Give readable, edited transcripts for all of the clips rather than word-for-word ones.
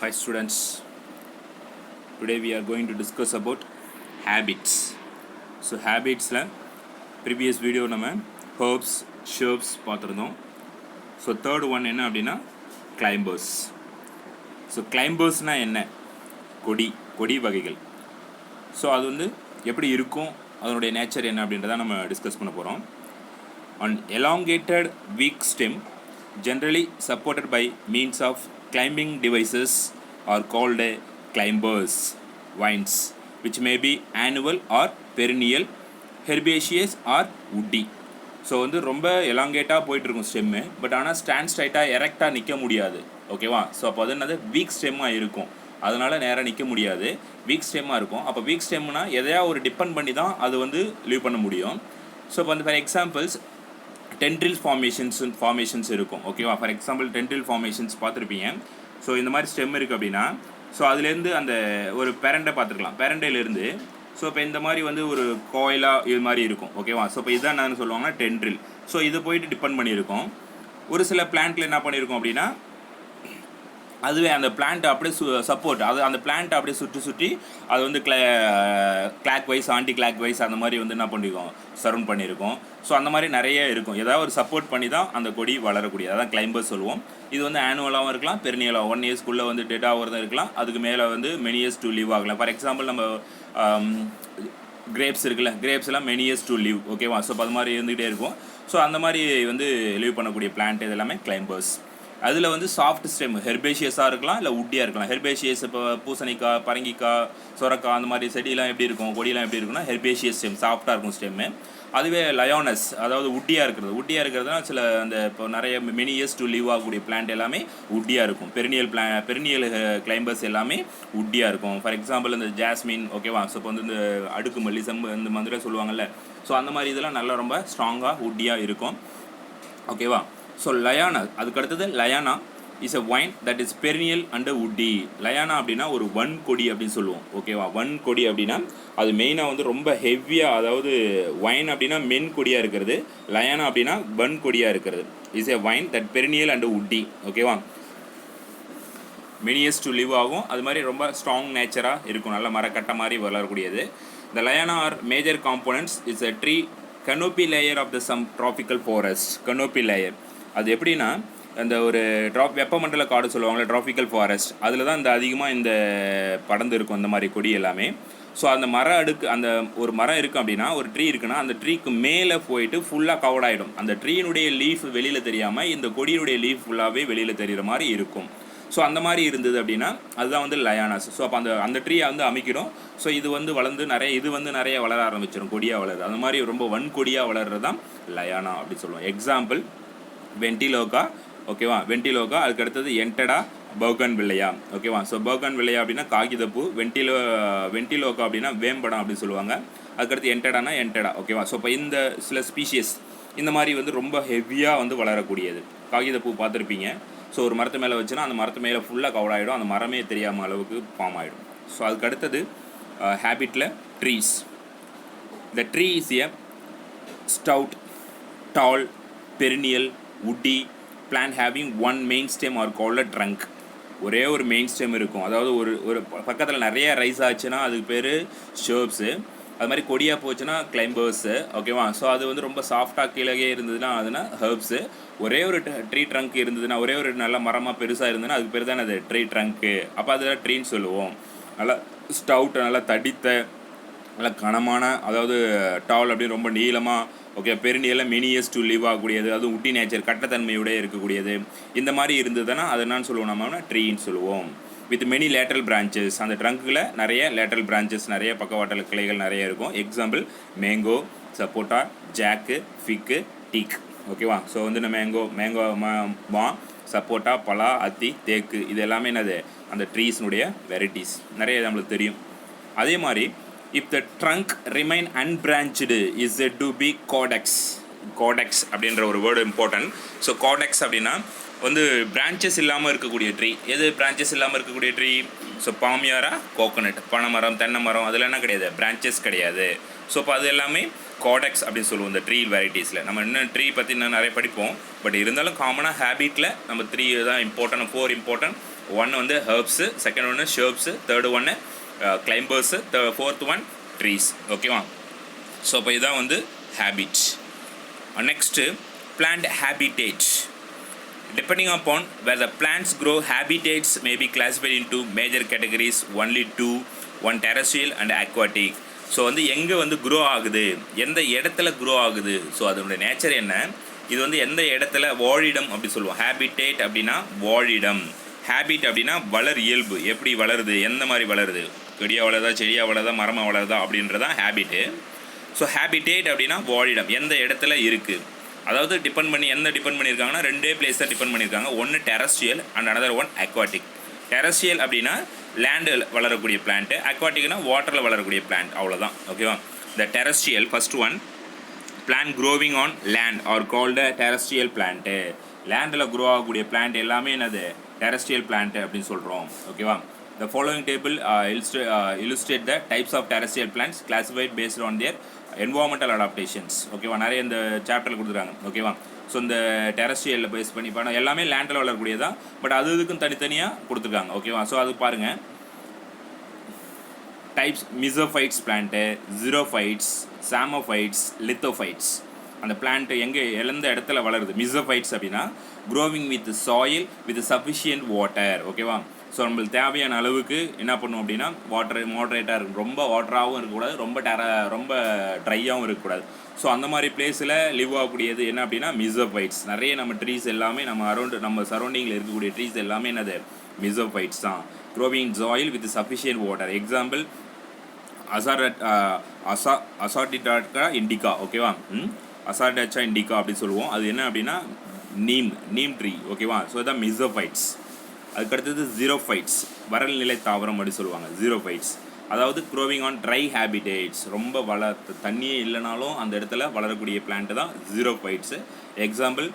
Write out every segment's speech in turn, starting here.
Hi students, today we are going to discuss about habits. So habits la previous video நம்ம herbs, shrubs பார்த்திருந்தோம். So third one என்ன அப்படின்னா climbers. So climbers-னா என்ன? கொடி வகைகள். So அது வந்து எப்படி இருக்கும், அதனுடைய நேச்சர் என்ன அப்படின்றத நம்ம டிஸ்கஸ் பண்ண போகிறோம். An elongated weak stem generally supported by means of climbing devices are called climbers vines, which may be annual or perennial, herbaceous or woody. So வந்து ரொம்ப எலாங்கேட்டாக போயிட்டுருக்கும் ஸ்டெம்மு, பட் ஆனால் ஸ்டாண்ட் ஸ்ட்ரைட்டாக எரெக்டாக நிற்க முடியாது. ஓகேவா? ஸோ அப்போ அது என்னது வீக் ஸ்டெம்மாக இருக்கும், அதனால் நேராக நிற்க முடியாது, வீக் ஸ்டெம்மாக இருக்கும். அப்போ வீக் ஸ்டெம்னா எதையா ஒரு டிபெண்ட் பண்ணி தான் அது வந்து லீவ் பண்ண முடியும். ஸோ இப்போ வந்து ஃபார் எக்ஸாம்பிள்ஸ் டென்ட்ரில் ஃபார்மேஷன்ஸ் இருக்கும். ஓகேவா? ஃபார் எக்ஸாம்பிள் டென்ட்ரில் ஃபார்மேஷன்ஸ் பார்த்துருப்பீங்க. ஸோ இந்த மாதிரி ஸ்டெம் இருக்குது அப்படின்னா, ஸோ அதுலேருந்து அந்த ஒரு பேரண்டை பார்த்துருக்கலாம், பேரண்டையிலேருந்து ஸோ இப்போ இந்த மாதிரி வந்து ஒரு கோயிலாக இது மாதிரி இருக்கும். ஓகேவா? ஸோ இப்போ இதான் என்னன்னு சொல்லுவாங்கன்னா டென்ட்ரில். ஸோ இது போயிட்டு டிபெண்ட் பண்ணியிருக்கோம். ஒரு சில பிளான்ட்டில் என்ன பண்ணியிருக்கோம் அப்படின்னா, அதுவே அந்த பிளான்ட் அப்படியே சப்போர்ட், அது அந்த பிளான்ட் அப்படியே சுற்றி அது வந்து clockwise anticlockwise அந்த மாதிரி வந்து என்ன பண்ணியிருக்கோம், சரவுண்ட் பண்ணியிருக்கோம். ஸோ அந்த மாதிரி நிறைய இருக்கும், ஏதாவது ஒரு சப்போர்ட் பண்ணி தான் அந்த கொடி வளரக்கூடிய, அதான் கிளைம்பர்ஸ் சொல்லுவோம். இது வந்து ஆனுவலாகவும் இருக்கலாம், பெர்னியலாகவும் 1 இயர்ஸ்க்குள்ளே வந்து டெட் ஆகிறதும் இருக்கலாம், அதுக்கு மேலே வந்து மெனி இயர்ஸ் டு லிவ் ஆகலாம். ஃபார் எக்ஸாம்பிள் நம்ம கிரேப்ஸ் இருக்குல்ல, கிரேப்ஸ் எல்லாம் மெனி இயர்ஸ் டு லிவ். ஓகேவா? ஸோ அது மாதிரி இருந்துகிட்டே இருக்கும். ஸோ அந்த மாதிரி வந்து லிவ் பண்ணக்கூடிய பிளான்ட் இது எல்லாமே கிளைம்பர்ஸ். அதில் வந்து சாஃப்ட் ஸ்டெம் ஹெர்பேஷியஸாக இருக்கலாம், இல்லை உட்டியாக இருக்கலாம். ஹெர்பேஷியஸ் இப்போ பூசணிக்காய், பரங்கிக்காய், சொரக்காய் அந்த மாதிரி செடியெலாம் எப்படி இருக்கும், கொடியெலாம் எப்படி இருக்குன்னா ஹெர்பேஷியஸ் ஸ்டெம், சாஃப்டாக இருக்கும் ஸ்டெம்மு. அதுவே லயோனஸ், அதாவது உட்டியாக இருக்கிறதுனா சில அந்த இப்போ நிறைய மெனி இயர்ஸ் டு லீவ் ஆகக்கூடிய பிளான்ட் எல்லாமே உட்டியாக இருக்கும். பெரினியல் கிளைம்பர்ஸ் எல்லாமே உட்டியாக இருக்கும். ஃபார் எக்ஸாம்பிள் இந்த ஜாஸ்மின். ஓகேவா? ஸோ இப்போ வந்து இந்த அடுக்கு மல்லி, இந்த மதுரை சொல்லுவாங்கள்ல, ஸோ அந்த மாதிரி இதெல்லாம் நல்லா ரொம்ப ஸ்ட்ராங்காக உட்டியாக இருக்கும். ஓகேவா? ஸோ லயானா, அதுக்கு அடுத்தது liana is a vine that is perennial and woody. Liana அப்படின்னா ஒரு வன் கொடி அப்படின்னு சொல்லுவோம். ஓகேவா? வன் கொடி அப்படின்னா அது மெயினாக வந்து ரொம்ப ஹெவியாக, அதாவது வைன் அப்படின்னா மென் கொடியாக இருக்கிறது, லயானா அப்படின்னா வன் கொடியாக இருக்கிறது. Is a vine that perennial and woody. ஓகேவா? மெனி இயர்ஸ் டு லிவ் ஆகும், அது மாதிரி ரொம்ப ஸ்ட்ராங் நேச்சராக இருக்கும், நல்ல மரக்கட்டை மாதிரி வளரக்கூடியது. இந்த liana are major components is a tree canopy layer of the some tropical forest. Canopy layer அது எப்படின்னா, அந்த ஒரு வெப்பமண்டல காடு சொல்லுவாங்களே, ட்ராபிக்கல் ஃபாரஸ்ட், அதில் தான் இந்த அதிகமாக இந்த படர்ந்து இருக்கும் இந்த மாதிரி கொடி எல்லாமே. ஸோ அந்த அடுக்கு, அந்த ஒரு மரம் இருக்குது அப்படின்னா, ஒரு ட்ரீ இருக்குன்னா அந்த ட்ரீக்கு மேலே போயிட்டு ஃபுல்லாக கவர் ஆகிடும். அந்த ட்ரீனுடைய லீஃப் வெளியில் தெரியாமல் இந்த கொடியினுடைய லீஃப் ஃபுல்லாகவே வெளியில் தெரிகிற மாதிரி இருக்கும். ஸோ அந்த மாதிரி இருந்தது அப்படின்னா அதுதான் வந்து லயானாஸ். ஸோ அப்போ அந்த ட்ரீயை வந்து அமைக்கிறோம். ஸோ இது வந்து வளர்ந்து நிறைய வளர ஆரம்பிச்சிடும், கொடியாக வளருது. அந்த மாதிரி ரொம்ப வன் கொடியாக வளர்றது தான் லயானா அப்படி சொல்லுவோம். எக்ஸாம்பிள் வென்டிலோகா. ஓகேவா? வென்டிலோகா. அதுக்கு அடுத்தது என்டடா, பர்கன் வில்லையா. ஓகேவா? ஸோ பர்கன் வில்லையா அப்படின்னா காகிதப்பூ, வென்டிலோகா அப்படின்னா வேம்படம் அப்படின்னு சொல்லுவாங்க. அதுக்கடுத்து என்டடானா என்டடா. ஓகேவா? ஸோ இப்போ இந்த சில ஸ்பீஷியஸ் இந்த மாதிரி வந்து ரொம்ப ஹெவியாக வந்து வளரக்கூடியது. காகிதப்பூ பார்த்துருப்பீங்க. ஸோ ஒரு மரத்து மேலே வச்சுன்னா அந்த மரத்து மேலே ஃபுல்லாக கவர் ஆகிடும், அந்த மரமே தெரியாமல் அளவுக்கு ஃபார்ம் ஆகிடும். ஸோ அதுக்கு அடுத்தது ஹேபிட்டில் trees. The tree is a stout, tall, perennial, woody plant having one main stem or called a trunk. ஒரே ஒரு மெயின் ஸ்டெம் இருக்கும், அதாவது ஒரு பக்கத்தில் நிறைய ரைஸ் ஆச்சுன்னா அதுக்கு பேர் ஷர்ப்ஸு. அது மாதிரி கொடியாக போச்சுன்னா கிளைம்பர்ஸு. ஓகேவா? ஸோ அது வந்து ரொம்ப சாஃப்டாக கீழே இருந்ததுன்னா அதுனா ஹெர்ப்ஸு. ஒரே ஒரு ட்ரீ ட்ரங்க் இருந்ததுன்னா, ஒரே ஒரு நல்ல மரமாக பெருசாக இருந்ததுன்னா அதுக்கு பேர் தானே அது ட்ரீ ட்ரங்க்கு. அப்போ அதுதான் ட்ரீன்னு சொல்லுவோம். நல்லா ஸ்டவுட், நல்லா தடித்த, நல்லா கனமான, அதாவது டால் அப்படின்னு ரொம்ப நீளமாக. ஓகே, பெருநிலம் மெனி இயர்ஸ் டு லிவ் ஆகக்கூடியது, அதுவும் உட்டி நேச்சர், கட்டத்தன்மையோடு இருக்கக்கூடியது. இந்த மாதிரி இருந்ததுன்னா அது என்னன்னு சொல்லுவோம், நம்ம ட்ரீன்னு சொல்லுவோம். With many lateral branches. அந்த ட்ரங்க்கில் நிறைய லேட்டரல் பிரான்ச்சஸ், நிறைய பக்கவாட்டல் கிளைகள் நிறைய இருக்கும். எக்ஸாம்பிள் மேங்கோ, சப்போட்டா, ஜாக்கு, ஃபிக்கு, டீக். ஓகேவா? ஸோ வந்து மேங்கோ, மா, சப்போட்டா, பலா, அத்தி, தேக்கு, இது எல்லாமே என்னது அந்த ட்ரீஸ்னுடைய வெரைட்டிஸ் நிறைய நம்மளுக்கு தெரியும். அதே மாதிரி if the trunk remain unbranched is said to be caudex. Caudex அப்படின்ற ஒரு வேர்டு இம்பார்ட்டன்ட். ஸோ caudex அப்படின்னா வந்து பிரான்ச்சஸ் இல்லாமல் இருக்கக்கூடிய ட்ரீ. எது பிரான்ச்சஸ் இல்லாமல் இருக்கக்கூடிய ட்ரீ? ஸோ பாமியாரா, கோகோனட், பனைமரம், தென்னை மரம், அதில் என்ன கிடையாது, பிரான்ச்சஸ் கிடையாது. ஸோ இப்போ அது எல்லாமே காடெக்ஸ் அப்படின்னு சொல்லுவோம் இந்த ட்ரீ வெரைட்டிஸில். நம்ம இன்னும் ட்ரீ பற்றி இன்னும் நிறைய படிப்போம், பட் இருந்தாலும் காமனாக ஹேபிட்டில் நம்ம 3 தான் இம்பார்ட்டன்ட், 4 இம்பார்ட்டன்ட் ஒன்று வந்து ஹெர்ப்ஸு, செகண்ட் ஒன்று ஷெர்ப்ஸு, தேர்டு ஒன்று கிளைம்பர்ஸு, ஃபோர்த் ஒன் ட்ரீஸ். ஓகேவா? ஸோ அப்போ இதுதான் வந்து habit. Next plant habitat. Depending upon where the plants grow, habitats may be classified into major categories, only two, one terrestrial and aquatic. So வந்து எங்கே வந்து grow ஆகுது, எந்த இடத்துல க்ரோ ஆகுது, ஸோ அதனுடைய நேச்சர் என்ன, இது வந்து எந்த இடத்துல, வாழிடம் அப்படி சொல்லுவோம். ஹேபிடேட் அப்படின்னா வாழிடம், ஹேபிட் அப்படின்னா வளர் இயல்பு, எப்படி வளருது, எந்த மாதிரி வளருது, கொடியாக வளருதா, செடியாக வளருதா, மரமாக வளருதா அப்படின்றதான் ஹேபிட்டு. ஸோ ஹேபிடேட் அப்படின்னா வாழிடம், எந்த இடத்துல இருக்குது. அதாவது டிபெண்ட் பண்ணியிருக்காங்கன்னா ரெண்டே பிளேஸ் தான் டிபெண்ட் பண்ணியிருக்காங்க. ஒன்று terrestrial and another one aquatic. Terrestrial அப்படின்னா லேண்டில் வளரக்கூடிய பிளான்ட்டு, அக்வாட்டிக்னா வாட்டரில் வளரக்கூடிய பிளான்ட், அவ்வளோதான். ஓகேவா? The terrestrial first one plant growing on land are called terrestrial plant. லேண்டில் க்ரோ ஆகக்கூடிய பிளான்ட் எல்லாமே என்னது, டெரஸ்ட்ரியல் பிளான்ட்டு அப்படின்னு சொல்கிறோம். ஓகேவா? The following table illustrate the types of terrestrial plants classified based on their environmental adaptations. ஓகேவா? நிறைய இந்த சாப்டரில் கொடுத்துருக்காங்க. ஓகேவா? ஸோ இந்த டெரஸ்ட்ரியலில் பேஸ் பண்ணி இப்போ எல்லாமே லேண்டில் வளரக்கூடியதான், பட் அது இதுக்கும் தனித்தனியாக கொடுத்துருக்காங்க. ஓகேவா? ஸோ அது பாருங்கள். Types mesophytes plant, xerophytes, psammophytes, lithophytes. அந்த பிளான்ட்டு எங்கே எந்த இடத்துல வளருது, மிசோஃபைட்ஸ் அப்படின்னா growing with soil with sufficient water. ஓகேவா? ஸோ நம்மளுக்கு தேவையான அளவுக்கு என்ன பண்ணுவோம் அப்படின்னா மாட்ரேட்டாக இருக்கும், ரொம்ப வாட்டராகவும் இருக்கக்கூடாது, ரொம்ப ட்ரையாகவும் இருக்கக்கூடாது. ஸோ அந்த மாதிரி பிளேஸில் லிவ் ஆகக்கூடியது என்ன அப்படின்னா மிசோஃபைட்ஸ். நிறைய நம்ம ட்ரீஸ் எல்லாமே நம்ம சரௌண்டிங்கில் இருக்கக்கூடிய ட்ரீஸ் எல்லாமே என்னது, மிசோஃபைட்ஸ் தான். Growing soil with sufficient water. Example அசார்டிடாக்கா இண்டிகா. ஓகேவா? அசார்டாச்சா இண்டிகா அப்படின்னு சொல்லுவோம். அது என்ன அப்படின்னா நீம் ட்ரீ. ஓகேவா? ஸோ இதான் மிசோஃபைட்ஸ். அதுக்கடுத்தது ஜீரோஃபைட்ஸ், வறல் நிலை தாவரம் அப்படி சொல்லுவாங்க. ஜீரோஃபைட்ஸ் அதாவது க்ரோவிங் ஆன் ட்ரை ஹேபிடேட்ஸ், ரொம்ப தண்ணியே இல்லைனாலும் அந்த இடத்துல வளரக்கூடிய பிளான்ட்டு தான் ஜீரோஃபைட்ஸு. Example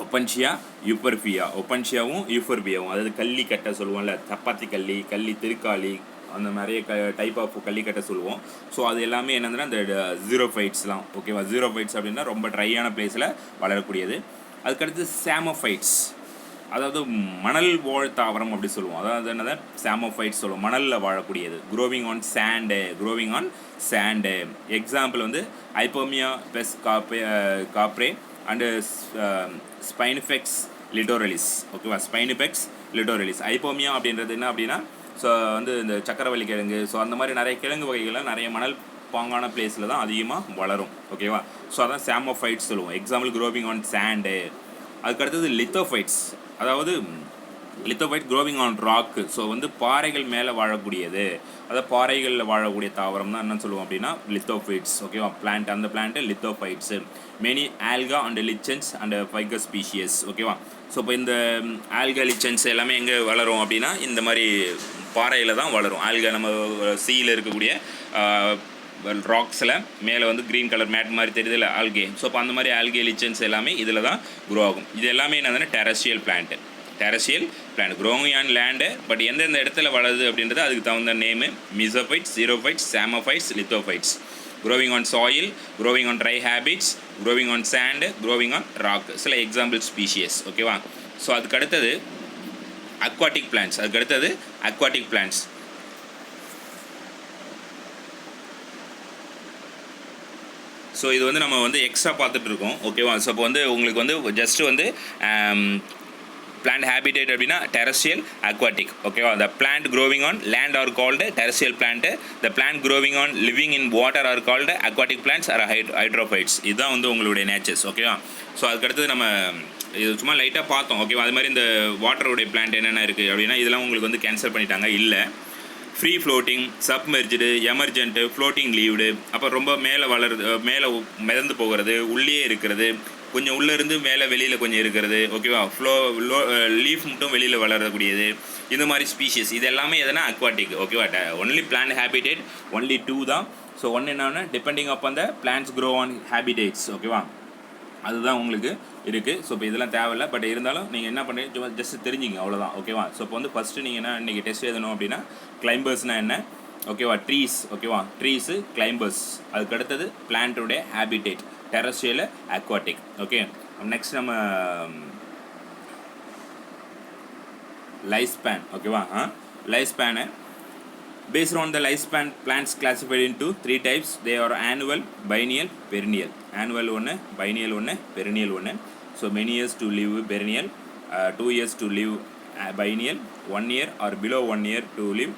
opuntia, யூப்பர்பியா. ஒப்பன்ஷியாவும் யூப்பர்பியாவும், அதாவது கள்ளி கட்டை சொல்லுவோம்ல, சப்பாத்தி கள்ளி திருக்காளி, அந்த நிறைய டைப் ஆஃப் கள்ளிக்கட்டை சொல்லுவோம். ஸோ அது எல்லாமே என்னதுன்னா இந்த ஜீரோஃபைட்ஸ்லாம். ஓகேவா? ஜீரோஃபைட்ஸ் அப்படின்னா ரொம்ப ட்ரையான பிளேஸில் வளரக்கூடியது. அதுக்கடுத்து சாமோஃபைட்ஸ், அதாவது மணல் வாழ் தாவரம் அப்படி சொல்லுவோம். அதாவது என்னதான் சாமோஃபைட்ஸ் சொல்லுவோம், மணலில் வாழக்கூடியது. Growing on sand. எக்ஸாம்பிள் வந்து ஐப்போமியா பெஸ் காப்ரே அண்டு ஸ்பைனிஃபெக்ஸ் லிட்டோரலிஸ். ஓகேவா? ஸ்பைனிஃபெக்ஸ் லிட்டோரலிஸ். ஐப்போமியா அப்படின்றது என்ன அப்படின்னா ஸோ வந்து இந்த சக்கரவள்ளி கிழங்கு, ஸோ அந்த மாதிரி நிறைய கிழங்கு வகைகள்லாம் நிறைய மணல் பாங்கான பிளேஸில் தான் அதிகமாக வளரும். ஓகேவா? ஸோ அதான் சாமோஃபைட்ஸ் சொல்லுவோம். Example growing on sand. அதுக்கடுத்தது லித்தோஃபைட்ஸ், அதாவது லித்தோஃபைட் க்ரோவிங் ஆன் ராக்கு. ஸோ வந்து பாறைகள் மேலே வாழக்கூடியது, அதாவது பாறைகளில் வாழக்கூடிய தாவரம் தான் என்ன சொல்லுவோம் அப்படின்னா லித்தோஃபைட்ஸ். ஓகேவா? பிளான்ட், அந்த plant lithophytes. Many algae and lichens and ficus species. ஓகேவா? ஸோ இப்போ இந்த ஆல்கா லிச்சன்ஸ் எல்லாமே எங்கே வளரும் அப்படின்னா இந்த மாதிரி பாறையில் தான் வளரும். ஆல்கா நம்ம சீயில் இருக்கக்கூடிய ராக்ஸில் மேலே வந்து க்ரீன் கலர் மேட் மாதிரி தெரியுது இல்லை, ஆல்கே. ஸோ இப்போ அந்த மாதிரி ஆல்கே லிச்சன்ஸ் எல்லாமே இதில் தான் க்ரோ ஆகும். இது எல்லாமே என்னதுன்னா terrestrial plant growing on land. But எந்தெந்த இடத்துல வளருது அப்படின்றது அதுக்கு தகுந்த name. Mesophytes, xerophytes, psammophytes, lithophytes. Growing on soil, growing on dry habits, growing on sand, growing on rock, சில எக்ஸாம்பிள் ஸ்பீஷியஸ். ஓகேவா? ஸோ அதுக்கு அடுத்தது அக்வாட்டிக் பிளான்ட்ஸ். ஸோ இது வந்து நம்ம வந்து எக்ஸ்ட்ரா பார்த்துட்ருக்கோம். ஓகேவா? ஸோ இப்போ வந்து உங்களுக்கு வந்து ஜஸ்ட்டு வந்து பிளான்ட் ஹேபிடேட் அப்படின்னா டெரஸ்ட்ரியல், அக்வாட்டிக். ஓகேவா? த plant growing on land are called terrestrial plant. The plant growing on living in water are called aquatic plants R hydrophytes. இதுதான் வந்து உங்களுடைய நேச்சர்ஸ். ஓகேவா? ஸோ அதுக்கடுத்தது நம்ம இது சும்மா லைட்டாக பார்த்தோம். ஓகேவா? அது மாதிரி இந்த வாட்டருடைய பிளான்ட் என்னென்ன இருக்குது அப்படின்னா இதெல்லாம் உங்களுக்கு வந்து கேன்சல் பண்ணிட்டாங்க. இல்லை, free floating, submerged, emergent, floating leaved, அப்போ ரொம்ப மேலே மேலே மிதந்து போகிறது, உள்ளே இருக்கிறது, கொஞ்சம் உள்ளே இருந்து மேலே வெளியில் கொஞ்சம் இருக்கிறது. ஓகேவா? லீஃப் மட்டும் வெளியில் வளரக்கூடியது, இந்த மாதிரி ஸ்பீஷியஸ். இது எல்லாமே எதுனா அக்வாட்டிக். ஓகேவா? ஒன்லி பிளான்ட் ஹேபிடேட் ஒன்லி 2 தான். ஸோ ஒன்று என்னன்னா depending upon the plants grow on habitats. ஓகேவா? அதுதான் உங்களுக்கு இருக்குது. ஸோ இப்போ இதெல்லாம் தேவையில்லை, பட் இருந்தாலும் நீங்கள் என்ன பண்ணுறீங்க ஜஸ்ட் தெரிஞ்சுங்க, அவ்வளோதான். ஓகேவா? ஸோ இப்போ வந்து ஃபஸ்ட்டு நீங்கள் என்ன இன்றைக்கி டெஸ்ட் எழுதணும் அப்படின்னா கிளைம்பர்ஸ்னால் என்ன. ஓகேவா? ட்ரீஸ். ஓகேவா? Trees, climbers. அதுக்கு அடுத்தது பிளான்ட்டுடைய habitat, terrestrial, aquatic. Okay, next நம்ம lifespan, ஓகேவா? lifespan based on the lifespan, plants classified into 3 types. They are annual, biennial, perennial. Annual one, biennial one, perennial one. So many years to live perennial, 2 years to live biennial, 1 year or below 1 year to live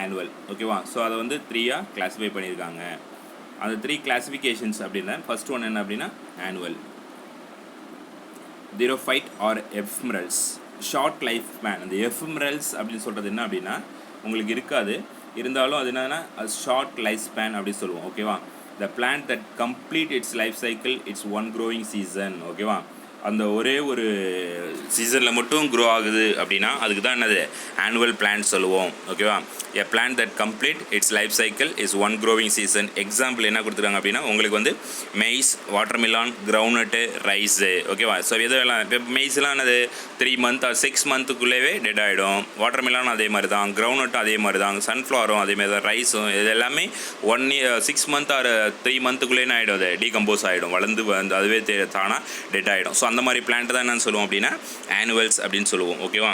annual. ஓகேவா? So அதை வந்து 3ஆக classify பண்ணியிருக்காங்க. அந்த 3 classifications அப்படின்னா first one என்ன அப்படின்னா annual. Xerophyte or ephemerals, short life span. அந்த ephemerals அப்படின்னு சொல்கிறது என்ன அப்படின்னா உங்களுக்கு இருக்காது, இருந்தாலும் அது என்னன்னா ஷார்ட் லைஃப் ஸ்பேன் அப்படி சொல்லுவோம். ஓகேவா? த plant that complete it's life cycle it's one growing season. ஓகேவா? அந்த ஒரே ஒரு சீசனில் மட்டும் க்ரோ ஆகுது அப்படின்னா அதுக்கு தான் என்னது ஆனுவல் பிளான்ட் சொல்லுவோம். ஓகேவா? எ plant that complete it's life cycle is one growing season. Example என்ன கொடுத்துருக்காங்க அப்படின்னா உங்களுக்கு வந்து மெய்ஸ், வாட்டர்மிலான், கிரவுண்ட்நட்டு, ரைஸு. ஓகேவா? ஸோ எதெல்லாம் இப்போ மெய்ஸ்லாம் என்னது 3 மந்த் ஆர் 6 மந்த்துக்குள்ளேவே டெட் ஆகிடும். வாட்டர்மிலான் அதே மாதிரி தான், கிரவுண்ட்நட்டும் அதே மாதிரி தான், சன்ஃப்ளவரும் அதே மாதிரி தான், ரைஸும் இது எல்லாமே 1 year 6 மந்த் ஆர் 3 மந்த்துக்குள்ளே என்ன ஆகிடும், அது டீகம்போஸ் ஆகிடும், வளர்ந்து வந்து அதுவே தானாக டெட் ஆகிடும். ஸோ அந்த மாதிரி பிளான்ட் தான் என்னன்னு சொல்லுவோம் அப்படின்னா ஆனுவல்ஸ் அப்படின்னு சொல்லுவோம். ஓகேவா?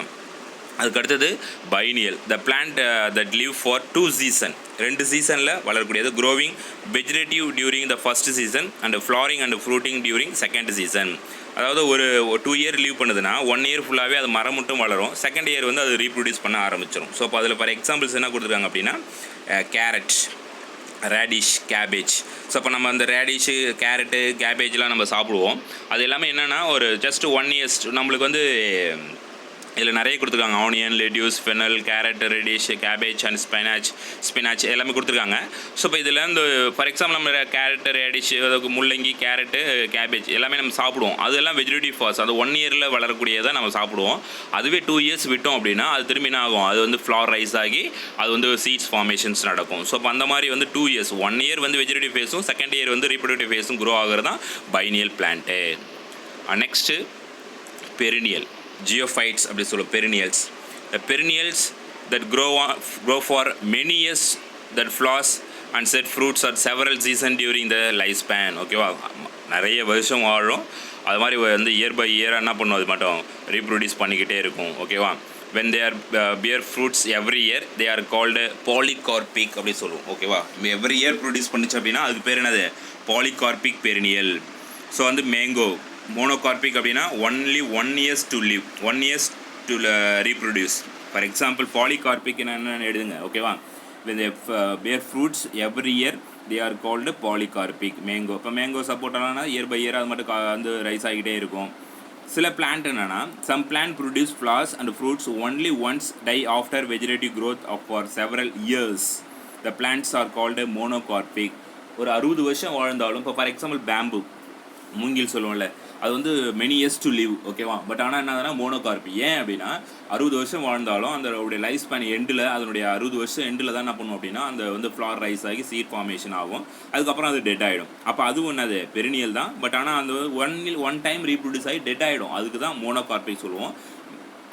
அதுக்கு அடுத்தது biennial, the plant that live for 2 season, 2 சீசனில் வளரக்கூடியது. Growing vegetative during the first season and flowering and fruiting during second season. அதாவது ஒரு 2 இயர் லீவ் பண்ணுதுன்னா 1 இயர் ஃபுல்லாகவே அது மரம் மட்டும் வளரும், செகண்ட் இயர் வந்து அது ரீப்ரொடியூஸ் பண்ண ஆரம்பிச்சிடும். ஸோ இப்போ அதில் ஃபார் எக்ஸாம்பிள்ஸ் என்ன கொடுத்துருக்காங்க அப்படின்னா கேரட், ரேடிஷ், கேபேஜ். ஸோ அப்போ நம்ம அந்த ரேடிஷு, கேரட்டு, கேபேஜ்லாம் நம்ம சாப்பிடுவோம். அது எல்லாமே என்னென்னா ஒரு ஜஸ்ட் 1 இயர்ஸ் நம்மளுக்கு வந்து இதில் நிறைய கொடுத்துருக்காங்க. Onion, lettuce, fennel, carrot, reddish, cabbage and spinach எல்லாமே கொடுத்துருக்காங்க. ஸோ இப்போ இதில் இந்த ஃபார் எக்ஸாம்பிள் நம்ம கேரட்டு, ரேடிஷ், அதுக்கு முள்ளங்கி, கேரட்டு, கேபேஜ் எல்லாமே நம்ம சாப்பிடுவோம். அதெல்லாம் வெஜிடேட்டிவ் ஃபார்ஸ், அது 1 இயரில் வளரக்கூடியதை நம்ம சாப்பிடுவோம். அதுவே 2 இயர்ஸ் விட்டோம் அப்படின்னா அது திரும்பி என்ன ஆகும், அது வந்து ஃப்ளவர் ரைஸ் ஆகி அது வந்து சீட்ஸ் ஃபார்மேஷன்ஸ் நடக்கும். ஸோ அப்போ அந்த மாதிரி வந்து 2 இயர்ஸ், 1 இயர் வந்து வெஜிடேட்டிவ் ஃபேஸும் செகண்ட் இயர் வந்து ரீப்ரொடக்டிவ் ஃபேஸும் க்ரோ ஆகிறது தான் பைனியல் பிளான்ட்டு. நெக்ஸ்ட்டு பெரினியல், ஜியோஃபைட்ஸ் அப்படி சொல்லுவோம். Perennials, the perennials that grow for many years, that flowers and set fruits at several season during the life span. ஓகேவா? நிறைய வருஷம் வாழும். அது மாதிரி வந்து இயர் பை இயராக என்ன பண்ணும், அது மட்டும் ரீப்ரொடியூஸ் பண்ணிக்கிட்டே இருக்கும். ஓகேவா? when they are bear fruits every year they are called polycarpic அப்படி சொல்லுவோம். ஓகேவா? எவ்ரி இயர் ப்ரொடியூஸ் பண்ணிச்சு அப்படின்னா அதுக்கு பேர் என்னது பாலிகார்பிக் பெரினியல். ஸோ வந்து மேங்கோ மோனோகார்பிக் அப்படின்னா only 1 years to live, 1 years to reproduce. For example polycarpic என்னென்னு எழுதுங்க. ஓகேவா? when they bear fruits every year they are called polycarpic. Mango, இப்போ மேங்கோ சப்போர்ட்டானா இயர் பை இயர் அது மட்டும் வந்து ரைஸ் ஆகிட்டே இருக்கும். சில பிளான்ட் என்னென்னா some plant produce flowers and fruits only once, die after vegetative growth for several years. The plants are called monocarpic. ஒரு 60 வருஷம் வாழ்ந்தாலும் இப்போ ஃபார் எக்ஸாம்பிள் பேம்பு, மூங்கில் சொல்லுவோம்ல, அது வந்து மெனி இயர்ஸ் டு லிவ். ஓகேவா? பட் ஆனால் என்னதுன்னா மோனோகார்பி. ஏன் அப்படின்னா 60 வருஷம் வாழ்ந்தாலும் அதனுடைய லைஃப் ஸ்பேன் எண்டில், அதனுடைய 60 வருஷம் எண்டில் தான் என்ன பண்ணும் அப்படின்னா அந்த வந்து ஃப்ளவர் ரைஸ் ஆகி சீட் ஃபார்மேஷன் ஆகும், அதுக்கப்புறம் அது டெட் ஆகிடும். அப்போ அதுவும் என்னது பெரினியல் தான், பட் ஆனால் அந்த ஒன் டைம் ரீப்ரொடியூஸ் ஆகி டெட் ஆகிடும். அதுக்கு தான் மோனோகார்பிக் சொல்லுவோம்.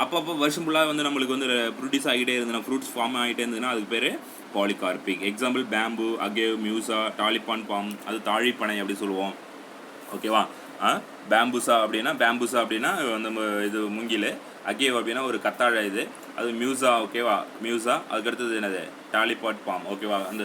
அப்பப்போ வருஷம் ஃபுல்லாக வந்து நம்மளுக்கு வந்து ப்ரொடியூஸ் ஆகிட்டே இருந்ததுன்னா, ஃப்ரூட்ஸ் ஃபார்ம் ஆகிட்டே இருந்ததுன்னா அதுக்கு பேர் polycarpic. Example bamboo, agave, musa, talipot palm, அது தாழிப்பனை அப்படி சொல்லுவோம். ஓகேவா? பேம்புசா அப்படின்னா நம்ம இது மூங்கில், அகேவ் அப்படின்னா ஒரு கத்தாழை இது, அது மியூசா. ஓகேவா? மியூசா. அதுக்கடுத்தது என்னது டாலிபாட் பாம். ஓகேவா? அந்த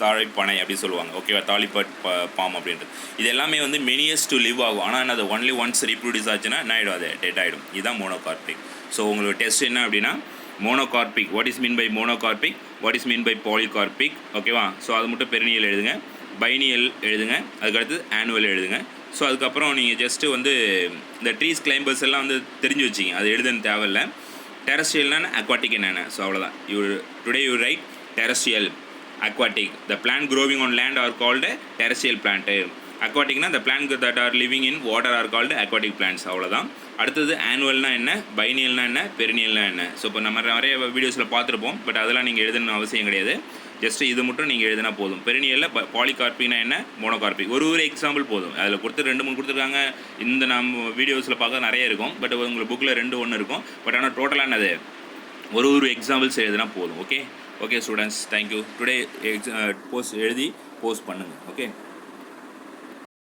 தாழைப்பனை அப்படி சொல்லுவாங்க. ஓகேவா? தாலிபாட் பாம் அப்படின்றது இது எல்லாமே வந்து மெனி இயர்ஸ் டு லிவ் ஆகும். ஆனால் அது ஒன்லி ஒன்ஸ் ரீப்ரொடியூஸ் ஆச்சுன்னா என்ன ஆகிடும், அது டெட் ஆகிடும். இதுதான் மோனோகார்பிக். ஸோ உங்களுக்கு டெஸ்ட் என்ன அப்படின்னா monocarpic, what is mean by monocarpic, what is mean by polycarpic. ஓகேவா? ஸோ அது மட்டும் பெரினியல் எழுதுங்க, பைனியல் எழுதுங்க, அதுக்கடுத்து ஆனுவல் எழுதுங்க. ஸோ அதுக்கப்புறம் நீங்கள் ஜஸ்ட்டு வந்து இந்த ட்ரீஸ் கிளைம்பர்ஸ் எல்லாம் வந்து தெரிஞ்சு வச்சிங்க, அது எழுதுன்னு தேவையில்லை. டெரஸ்ட்ரியல்னா அக்வாட்டிக் என்னென்ன, ஸோ அவ்வளோதான். Today you right terrestrial, aquatic. The plant growing on land are called terrestrial plant. Aquaticனா the plant that are living in water are called aquatic plants. அவ்வளோதான். அடுத்தது ஆனுவல்னா என்ன, பைனியல்னா என்ன, பெரினியல்னா என்ன. ஸோ இப்போ நம்ம நிறைய வீடியோஸில் பார்த்துருப்போம், பட் அதெல்லாம் நீங்கள் எழுதணும்னு அவசியம் கிடையாது. ஜஸ்ட் இது மட்டும் நீங்கள் எழுதினா போதும். பெரினியலில் பாலிகார்பிக்னா என்ன, மோனோகார்பிக் ஒரு எக்ஸாம்பிள் போதும். அதில் 2-3 கொடுத்துருக்காங்க. இந்த நம்ம வீடியோஸில் பார்க்க நிறைய இருக்கும், பட் உங்களுக்கு புக்கில் 2-1 இருக்கும். பட் ஆனால் டோட்டலாக என்னது ஒரு எக்ஸாம்பிள்ஸ் எழுதினா போதும். Okay students, thank you. Today post எழுதி போஸ்ட் பண்ணுங்கள். ஓகே.